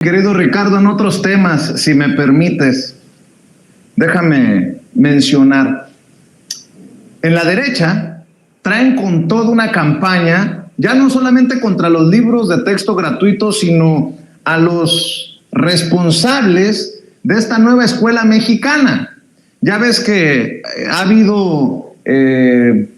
Querido Ricardo, en otros temas, si me permites, déjame mencionar. En la derecha traen con toda una campaña, ya no solamente contra los libros de texto gratuitos, sino a los responsables de esta nueva escuela mexicana. Ya ves que ha habido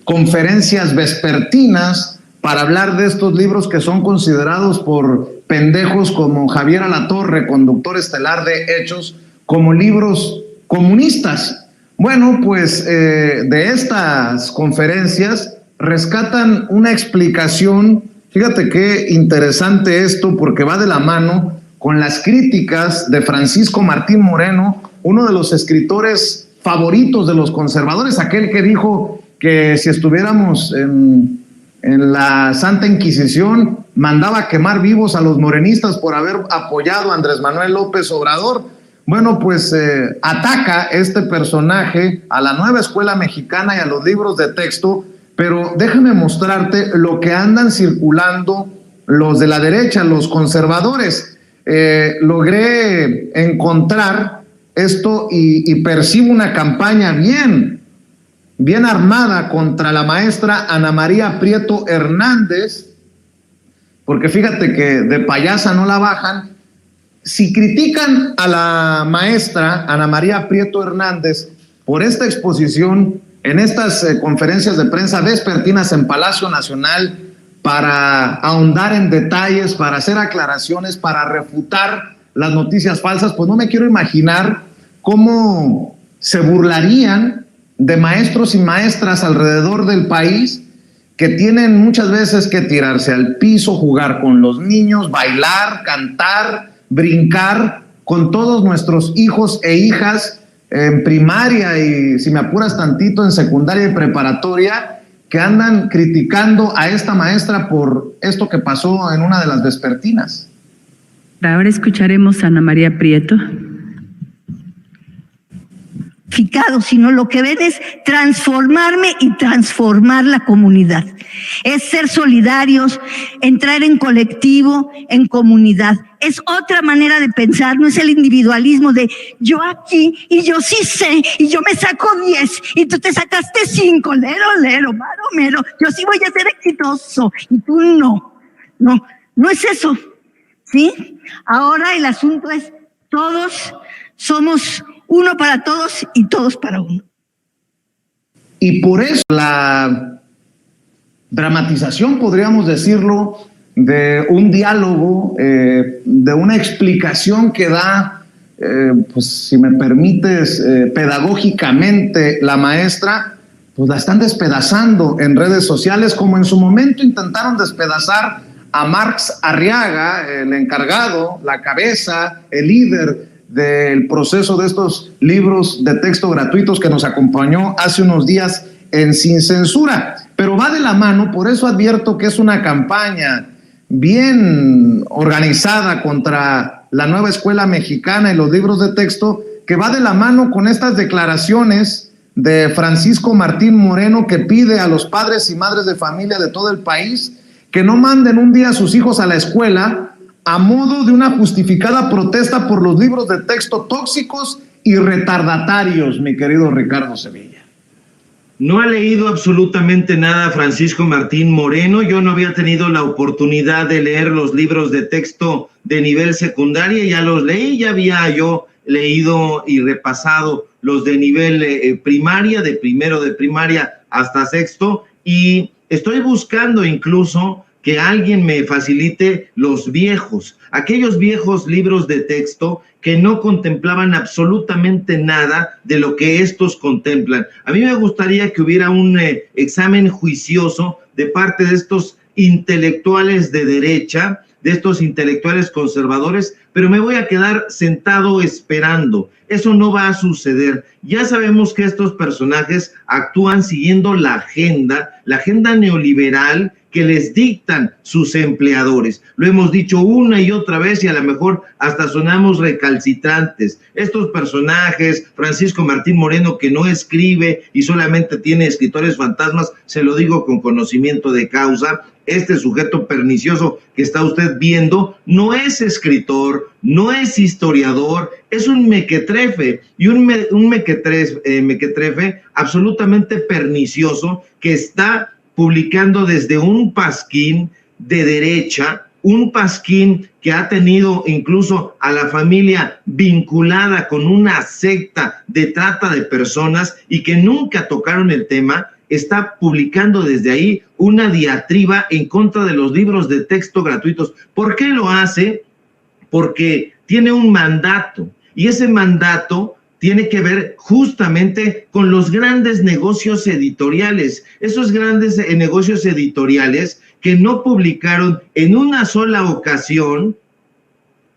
conferencias vespertinas para hablar de estos libros que son considerados por pendejos como Javier Alatorre, conductor estelar de Hechos, como libros comunistas. Bueno, pues de estas conferencias rescatan una explicación. Fíjate qué interesante esto, porque va de la mano con las críticas de Francisco Martín Moreno, uno de los escritores favoritos de los conservadores, aquel que dijo que si estuviéramos en la Santa Inquisición mandaba a quemar vivos a los morenistas por haber apoyado a Andrés Manuel López Obrador. Bueno, pues ataca este personaje a la nueva escuela mexicana y a los libros de texto, pero déjame mostrarte lo que andan circulando los de la derecha, los conservadores. Logré encontrar esto y percibo una campaña bien armada contra la maestra Ana María Prieto Hernández, porque fíjate que de payasa no la bajan. Si critican a la maestra Ana María Prieto Hernández por esta exposición en estas conferencias de prensa vespertinas en Palacio Nacional para ahondar en detalles, para hacer aclaraciones, para refutar las noticias falsas, pues no me quiero imaginar cómo se burlarían de maestros y maestras alrededor del país que tienen muchas veces que tirarse al piso, jugar con los niños, bailar, cantar, brincar con todos nuestros hijos e hijas en primaria y, si me apuras tantito, en secundaria y preparatoria, que andan criticando a esta maestra por esto que pasó en una de las vespertinas. Ahora escucharemos a Ana María Prieto. Sino lo que ven es transformarme y transformar la comunidad. Es ser solidarios, entrar en colectivo, en comunidad. Es otra manera de pensar, no es el individualismo de yo aquí y yo sí sé y yo me saco 10 y tú te sacaste 5, lero, mero, yo sí voy a ser exitoso y tú no. No es eso, ¿sí? Ahora el asunto es todos somos uno para todos y todos para uno. Y por eso la dramatización, podríamos decirlo, de un diálogo, de una explicación que da, pues si me permites, pedagógicamente la maestra, pues la están despedazando en redes sociales, como en su momento intentaron despedazar a Marx Arriaga, el encargado, la cabeza, el líder del proceso de estos libros de texto gratuitos que nos acompañó hace unos días en Sin Censura. Pero va de la mano, por eso advierto que es una campaña bien organizada contra la nueva escuela mexicana y los libros de texto, que va de la mano con estas declaraciones de Francisco Martín Moreno, que pide a los padres y madres de familia de todo el país que no manden un día a sus hijos a la escuela a modo de una justificada protesta por los libros de texto tóxicos y retardatarios, mi querido Ricardo Sevilla. No ha leído absolutamente nada Francisco Martín Moreno. Yo no había tenido la oportunidad de leer los libros de texto de nivel secundaria, ya los leí, ya había yo leído y repasado los de nivel primaria, de primero de primaria hasta sexto, y estoy buscando incluso que alguien me facilite los viejos, aquellos viejos libros de texto que no contemplaban absolutamente nada de lo que estos contemplan. A mí me gustaría que hubiera un examen juicioso de parte de estos intelectuales de derecha, de estos intelectuales conservadores, pero me voy a quedar sentado esperando. Eso no va a suceder. Ya sabemos que estos personajes actúan siguiendo la agenda neoliberal que les dictan sus empleadores. Lo hemos dicho una y otra vez y a lo mejor hasta sonamos recalcitrantes. Estos personajes, Francisco Martín Moreno, que no escribe y solamente tiene escritores fantasmas, se lo digo con conocimiento de causa, este sujeto pernicioso que está usted viendo no es escritor, no es historiador, es un mequetrefe, y un mequetrefe absolutamente pernicioso que está publicando desde un pasquín de derecha, un pasquín que ha tenido incluso a la familia vinculada con una secta de trata de personas y que nunca tocaron el tema, está publicando desde ahí una diatriba en contra de los libros de texto gratuitos. ¿Por qué lo hace? Porque tiene un mandato, y ese mandato tiene que ver justamente con los grandes negocios editoriales, esos grandes negocios editoriales que no publicaron en una sola ocasión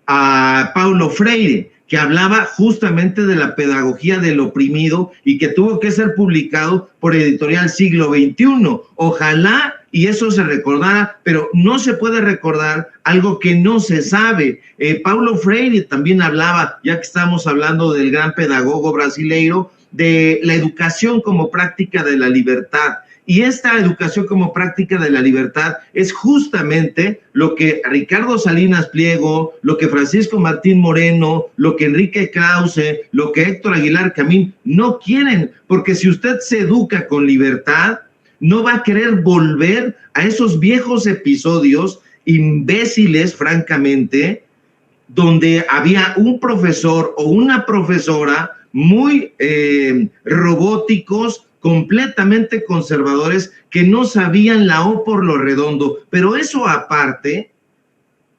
a Paulo Freire, que hablaba justamente de la pedagogía del oprimido y que tuvo que ser publicado por Editorial Siglo XXI. Ojalá y eso se recordara, pero no se puede recordar algo que no se sabe. Paulo Freire también hablaba, ya que estamos hablando del gran pedagogo brasileiro, de la educación como práctica de la libertad. Y esta educación como práctica de la libertad es justamente lo que Ricardo Salinas Pliego, lo que Francisco Martín Moreno, lo que Enrique Krause, lo que Héctor Aguilar Camín no quieren, porque si usted se educa con libertad, no va a querer volver a esos viejos episodios imbéciles, francamente, donde había un profesor o una profesora muy robóticos, completamente conservadores, que no sabían la O por lo redondo. Pero eso aparte,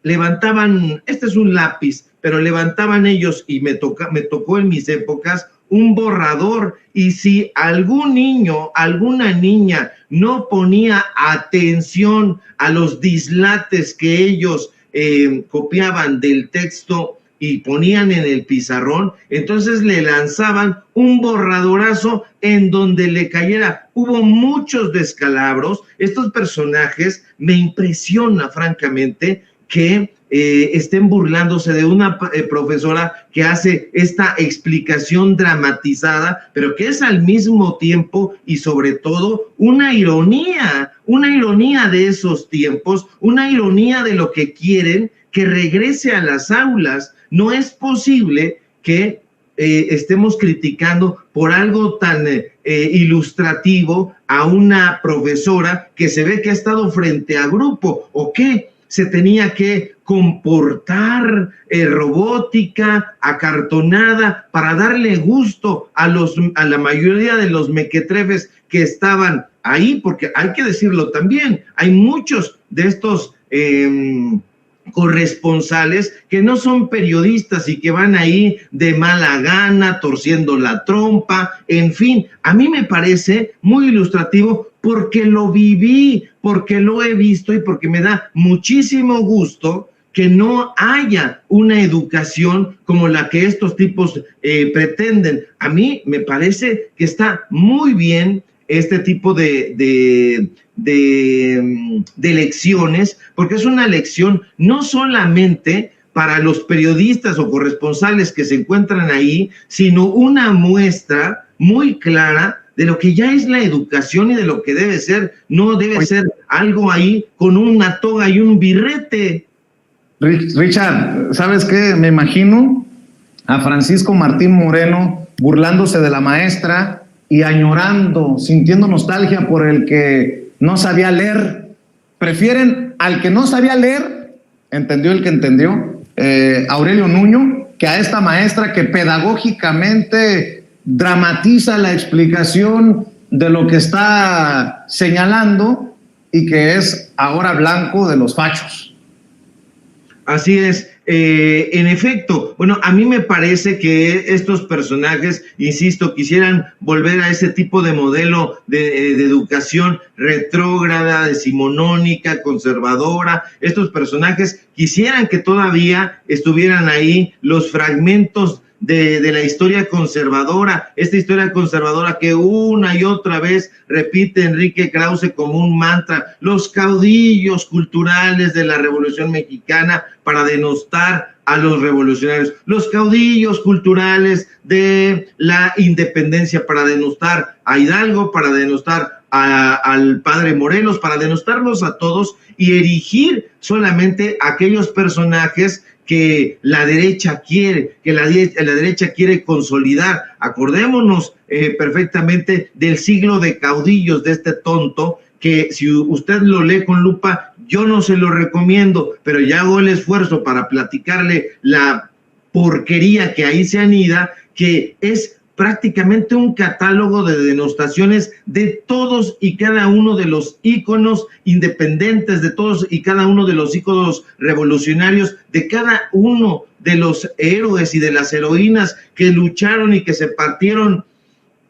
levantaban, este es un lápiz, pero levantaban ellos, y me tocó en mis épocas, un borrador, y si algún niño, alguna niña no ponía atención a los dislates que ellos copiaban del texto y ponían en el pizarrón, entonces le lanzaban un borradorazo en donde le cayera. Hubo muchos descalabros. Estos personajes, me impresiona francamente que estén burlándose de una profesora que hace esta explicación dramatizada, pero que es al mismo tiempo y sobre todo una ironía de esos tiempos, una ironía de lo que quieren que regrese a las aulas. No es posible que estemos criticando por algo tan ilustrativo a una profesora que se ve que ha estado frente a grupo, o que se tenía que comportar robótica, acartonada, para darle gusto a la mayoría de los mequetrefes que estaban ahí, porque hay que decirlo también, hay muchos de estos corresponsales que no son periodistas y que van ahí de mala gana, torciendo la trompa, en fin. A mí me parece muy ilustrativo porque lo viví, porque lo he visto y porque me da muchísimo gusto que no haya una educación como la que estos tipos pretenden. A mí me parece que está muy bien este tipo de lecciones, porque es una lección no solamente para los periodistas o corresponsales que se encuentran ahí, sino una muestra muy clara de lo que ya es la educación y de lo que debe ser. No debe ser algo ahí con una toga y un birrete. Richard, ¿sabes qué? Me imagino a Francisco Martín Moreno burlándose de la maestra y añorando, sintiendo nostalgia por el que no sabía leer. Prefieren al que no sabía leer, entendió el que entendió, Aurelio Nuño, que a esta maestra que pedagógicamente dramatiza la explicación de lo que está señalando y que es ahora blanco de los fachos. Así es. En efecto, bueno, a mí me parece que estos personajes, insisto, quisieran volver a ese tipo de modelo de educación retrógrada, decimonónica, conservadora. Estos personajes quisieran que todavía estuvieran ahí los fragmentos de la historia conservadora, esta historia conservadora que una y otra vez repite Enrique Krause como un mantra, los caudillos culturales de la Revolución Mexicana para denostar a los revolucionarios, los caudillos culturales de la independencia para denostar a Hidalgo, para denostar al padre Morelos, para denostarlos a todos y erigir solamente aquellos personajes que la derecha quiere, que la derecha quiere consolidar. Acordémonos perfectamente del siglo de caudillos de este tonto, que si usted lo lee con lupa, yo no se lo recomiendo, pero ya hago el esfuerzo para platicarle la porquería que ahí se anida, que es prácticamente un catálogo de denostaciones de todos y cada uno de los íconos independientes, de todos y cada uno de los íconos revolucionarios, de cada uno de los héroes y de las heroínas que lucharon y que se partieron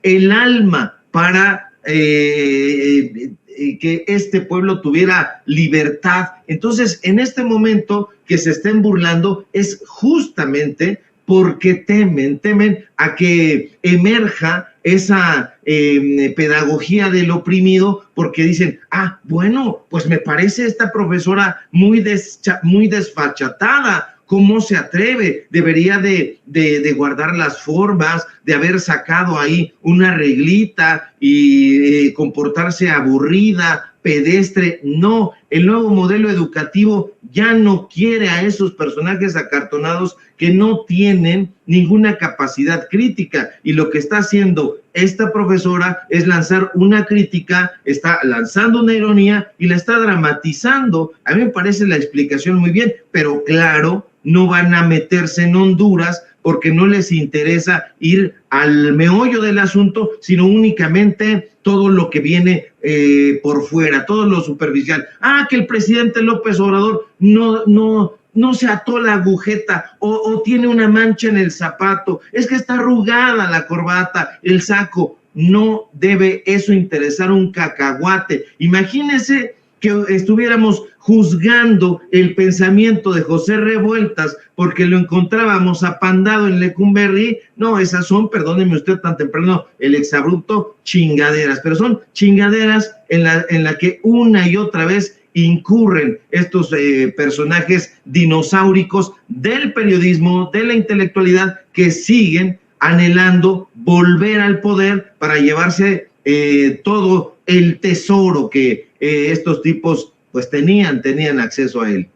el alma para que este pueblo tuviera libertad. Entonces, en este momento que se estén burlando es justamente porque temen a que emerja esa pedagogía del oprimido, porque dicen, bueno, pues me parece esta profesora muy desfachatada. ¿Cómo se atreve? Debería de guardar las formas, de haber sacado ahí una reglita y comportarse aburrida, pedestre. No, el nuevo modelo educativo ya no quiere a esos personajes acartonados que no tienen ninguna capacidad crítica, y lo que está haciendo esta profesora es lanzar una crítica, está lanzando una ironía y la está dramatizando. A mí me parece la explicación muy bien, pero claro, no van a meterse en Honduras porque no les interesa ir al meollo del asunto, sino únicamente todo lo que viene por fuera, todo lo superficial. Que el presidente López Obrador no se ató la agujeta o tiene una mancha en el zapato, es que está arrugada la corbata, el saco. No debe eso interesar un cacahuate. Imagínense que estuviéramos juzgando el pensamiento de José Revueltas porque lo encontrábamos apandado en Lecumberri. No, esas son, perdóneme usted tan temprano, el exabrupto, chingaderas, pero son chingaderas en la que una y otra vez incurren estos personajes dinosauricos del periodismo, de la intelectualidad, que siguen anhelando volver al poder para llevarse todo el tesoro que estos tipos pues tenían acceso a él.